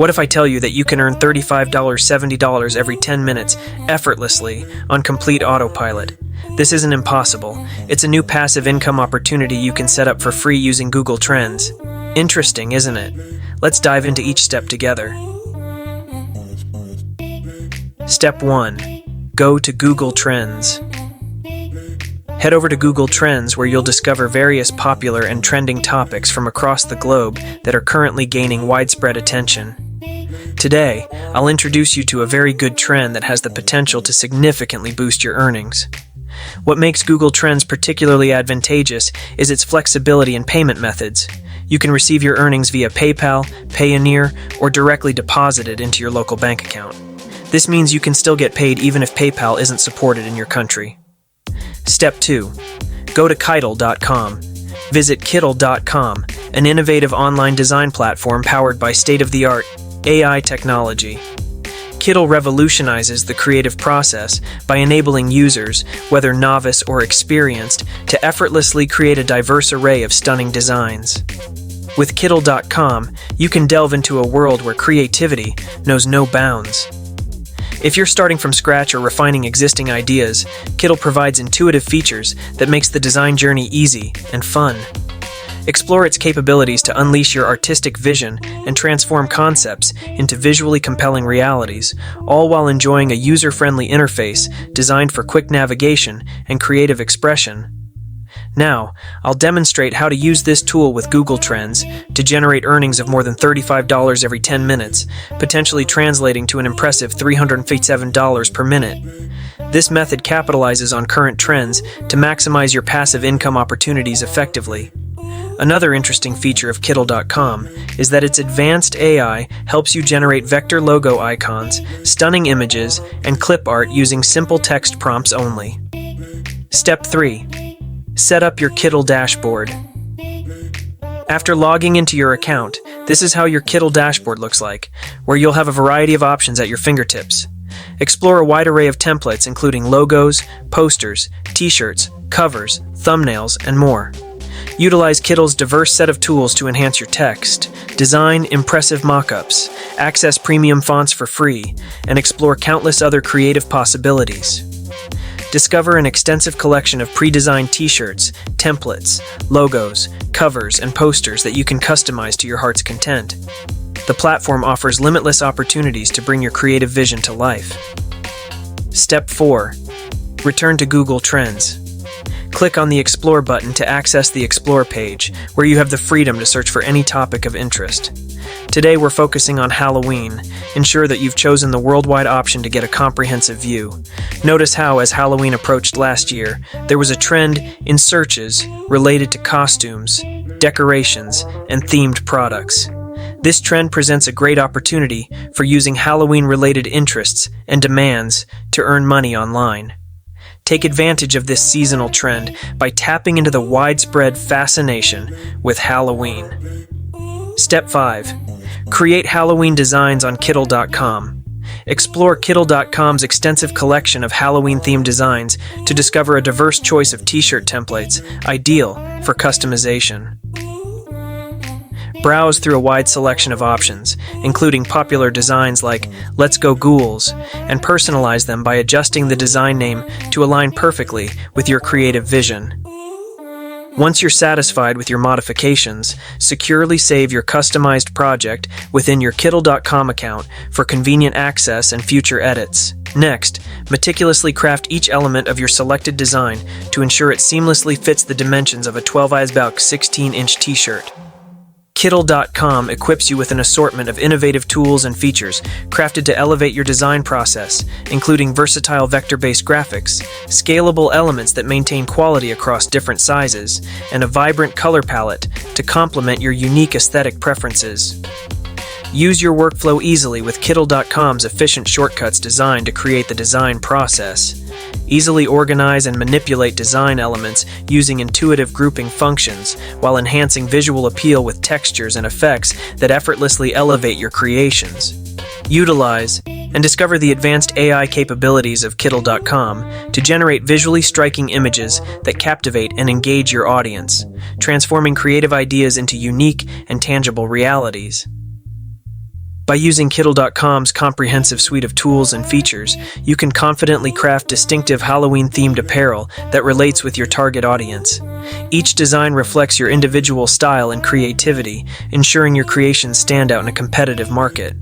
What if I tell you that you can earn $35, $70 every 10 minutes effortlessly on complete autopilot? This isn't impossible. It's a new passive income opportunity you can set up for free using Google Trends. Interesting, isn't it? Let's dive into each step together. Step 1. Go to Google Trends. Head over to Google Trends, where you'll discover various popular and trending topics from across the globe that are currently gaining widespread attention. Today, I'll introduce you to a very good trend that has the potential to significantly boost your earnings. What makes Google Trends particularly advantageous is its flexibility in payment methods. You can receive your earnings via PayPal, Payoneer, or directly deposited into your local bank account. This means you can still get paid even if PayPal isn't supported in your country. Step 2. Go to Kcom. Visit Kcom, an innovative online design platform powered by state-of-the-art AI technology. Kcom revolutionizes the creative process by enabling users, whether novice or experienced, to effortlessly create a diverse array of stunning designs. With Kcom, you can delve into a world where creativity knows no bounds. If you're starting from scratch or refining existing ideas, Kcom provides intuitive features that makes the design journey easy and fun. Explore its capabilities to unleash your artistic vision and transform concepts into visually compelling realities, all while enjoying a user-friendly interface designed for quick navigation and creative expression. Now, I'll demonstrate how to use this tool with Google Trends to generate earnings of more than $35 every 10 minutes, potentially translating to an impressive $357 per minute. This method capitalizes on current trends to maximize your passive income opportunities effectively. Another interesting feature of Kcom is that its advanced AI helps you generate vector logo icons, stunning images, and clip art using simple text prompts only. Step 3. Set up your Kcom dashboard. After logging into your account, this is how your Kcom dashboard looks like, where you'll have a variety of options at your fingertips. Explore a wide array of templates including logos, posters, t-shirts, covers, thumbnails, and more. Utilize Kcom's diverse set of tools to enhance your text, design impressive mockups, access premium fonts for free, and explore countless other creative possibilities. Discover an extensive collection of pre-designed t-shirts, templates, logos, covers, and posters that you can customize to your heart's content. The platform offers limitless opportunities to bring your creative vision to life. Step 4. Return to Google Trends. Click on the Explore button to access the Explore page, where you have the freedom to search for any topic of interest. Today we're focusing on Halloween. Ensure that you've chosen the worldwide option to get a comprehensive view. Notice how, as Halloween approached last year, there was a trend in searches related to costumes, decorations, and themed products. This trend presents a great opportunity for using Halloween-related interests and demands to earn money online. Take advantage of this seasonal trend by tapping into the widespread fascination with Halloween. Step 5. Create Halloween designs on Kcom. Explore Kcom's extensive collection of Halloween-themed designs to discover a diverse choice of t-shirt templates, ideal for customization. Browse through a wide selection of options, including popular designs like Let's Go Ghouls, and personalize them by adjusting the design name to align perfectly with your creative vision. Once you're satisfied with your modifications, securely save your customized project within your Kcom account for convenient access and future edits. Next, meticulously craft each element of your selected design to ensure it seamlessly fits the dimensions of a 12x 16-inch t-shirt. Kcom equips you with an assortment of innovative tools and features crafted to elevate your design process, including versatile vector-based graphics, scalable elements that maintain quality across different sizes, and a vibrant color palette to complement your unique aesthetic preferences. Use your workflow easily with Kcom's efficient shortcuts designed to create the design process. Easily organize and manipulate design elements using intuitive grouping functions while enhancing visual appeal with textures and effects that effortlessly elevate your creations. Utilize and discover the advanced AI capabilities of Kcom to generate visually striking images that captivate and engage your audience, transforming creative ideas into unique and tangible realities. By using Kcom's comprehensive suite of tools and features, you can confidently craft distinctive Halloween-themed apparel that relates with your target audience. Each design reflects your individual style and creativity, ensuring your creations stand out in a competitive market.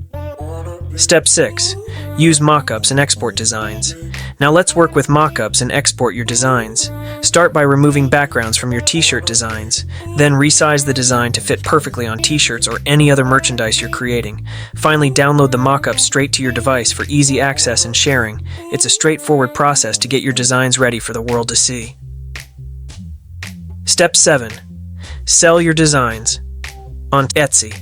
Step 6. Use mockups and export designs. Now let's work with mockups and export your designs. Start by removing backgrounds from your t-shirt designs. Then resize the design to fit perfectly on t-shirts or any other merchandise you're creating. Finally, download the mockup straight to your device for easy access and sharing. It's a straightforward process to get your designs ready for the world to see. Step 7. Sell your designs on Etsy.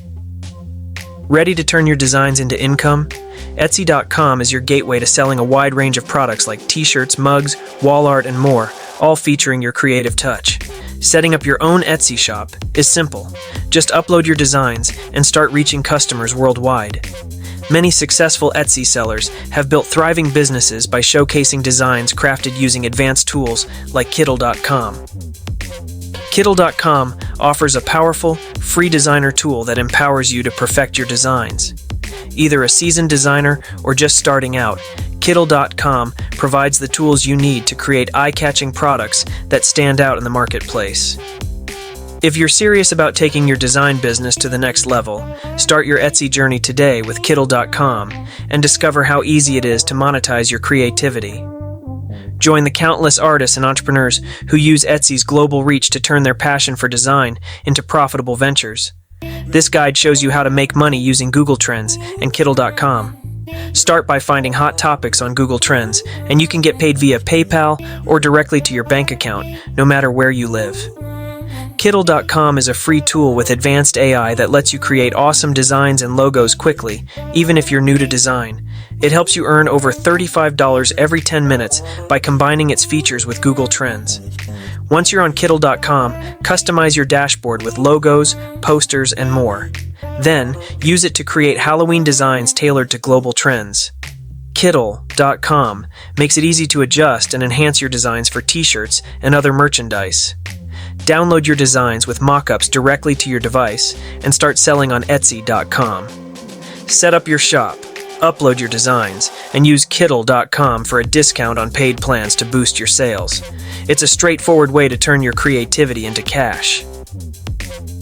Ready to turn your designs into income? Etsy.com is your gateway to selling a wide range of products like t-shirts, mugs, wall art, and more, all featuring your creative touch. Setting up your own Etsy shop is simple. Just upload your designs and start reaching customers worldwide. Many successful Etsy sellers have built thriving businesses by showcasing designs crafted using advanced tools like Kcom. Kcom offers a powerful, free designer tool that empowers you to perfect your designs. Either a seasoned designer or just starting out, Kcom provides the tools you need to create eye-catching products that stand out in the marketplace. If you're serious about taking your design business to the next level, start your Etsy journey today with Kcom and discover how easy it is to monetize your creativity. Join the countless artists and entrepreneurs who use Etsy's global reach to turn their passion for design into profitable ventures. This guide shows you how to make money using Google Trends and Kcom. Start by finding hot topics on Google Trends, and you can get paid via PayPal or directly to your bank account, no matter where you live. Kcom is a free tool with advanced AI that lets you create awesome designs and logos quickly, even if you're new to design. It helps you earn over $35 every 10 minutes by combining its features with Google Trends. Once you're on Kcom, customize your dashboard with logos, posters, and more. Then, use it to create Halloween designs tailored to global trends. Kcom makes it easy to adjust and enhance your designs for t-shirts and other merchandise. Download your designs with mockups directly to your device and start selling on Etsy.com. Set up your shop, upload your designs, and use Kcom for a discount on paid plans to boost your sales. It's a straightforward way to turn your creativity into cash.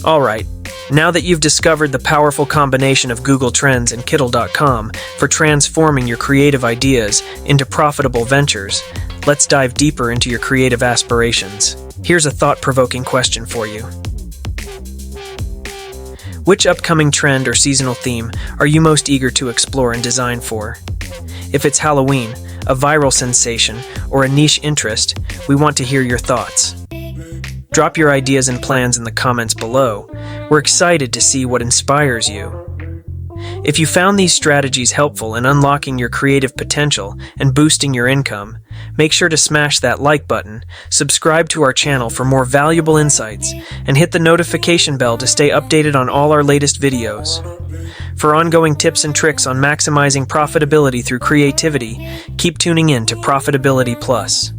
Alright, now that you've discovered the powerful combination of Google Trends and Kcom for transforming your creative ideas into profitable ventures, let's dive deeper into your creative aspirations. Here's a thought-provoking question for you. Which upcoming trend or seasonal theme are you most eager to explore and design for? If it's Halloween, a viral sensation, or a niche interest, we want to hear your thoughts. Drop your ideas and plans in the comments below. We're excited to see what inspires you. If you found these strategies helpful in unlocking your creative potential and boosting your income, make sure to smash that like button, subscribe to our channel for more valuable insights, and hit the notification bell to stay updated on all our latest videos. For ongoing tips and tricks on maximizing profitability through creativity, keep tuning in to Profitability Plus.